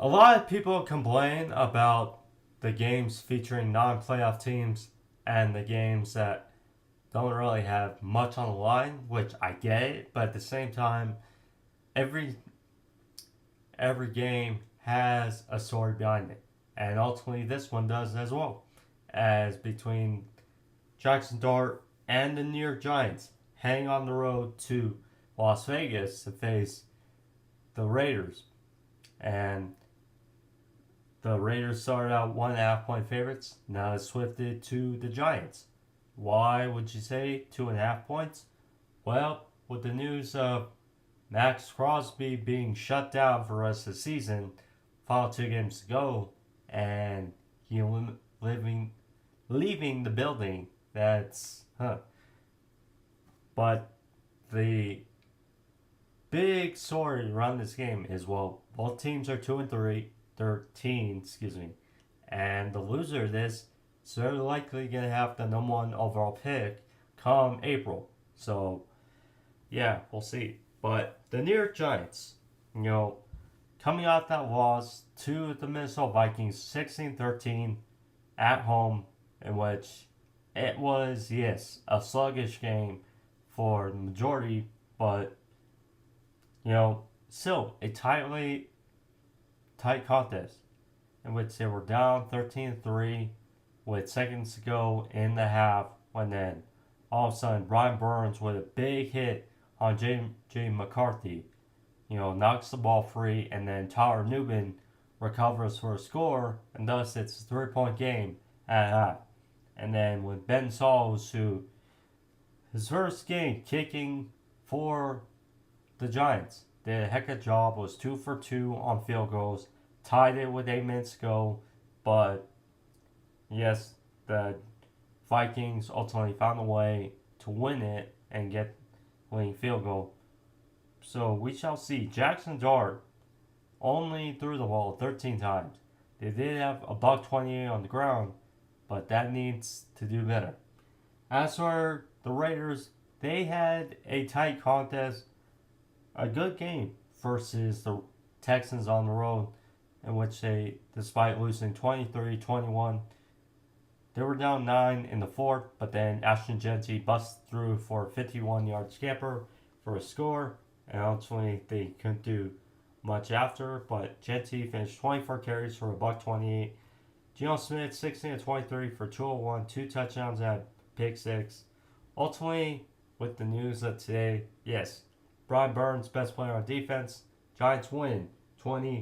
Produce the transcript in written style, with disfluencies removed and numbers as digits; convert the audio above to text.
A lot of people complain about the games featuring non-playoff teams and the games that don't really have much on the line, which I get it, but at the same time, every every game has a story behind it, and ultimately this one does as well. As between Jackson Dart and the New York Giants heading on the road to Las Vegas to face the Raiders, and the Raiders started out 1.5 point favorites. Now it's swifted to the Giants. Why would you say 2.5 points? Well, with the news of Max Crosby being shut down for the rest of the season, final 2 games to go, and he leaving the building. That's But the big story around this game is, well, both teams are 2-13, excuse me, and the loser of this is very likely gonna have the number one overall pick come April. So yeah, we'll see. But the New York Giants, you know, coming off that loss to the Minnesota Vikings 16-13 at home, in which it was, yes, a sluggish game for the majority, but still a tight contest in which they were down 13-3 with seconds to go in the half, when then all of a sudden Brian Burns with a big hit on J. McCarthy, knocks the ball free, and then Tyler Newman recovers for a score, and thus it's a 3-point game at half. And then with Ben Sauls, who his first game kicking for the Giants, did a heck of a job, was 2 for 2 on field goals, tied it with 8 minutes to go, but yes, the Vikings ultimately found a way to win it and get winning field goal. So we shall see. Jackson Dart only threw the ball 13 times. They did have a $128 on the ground, but that needs to do better. As for the Raiders, they had a tight contest, a good game versus the Texans on the road, in which they, despite losing 23-21, they were down 9 in the fourth, but then Ashton Jeanty busted through for a 51-yard scamper for a score, and ultimately they couldn't do much after, but Jeanty finished 24 carries for a $128. Geno Smith 16-23 for 201, 2 touchdowns and pick 6. Ultimately, with the news of today, yes, Brian Burns, best player on defense. Giants win 20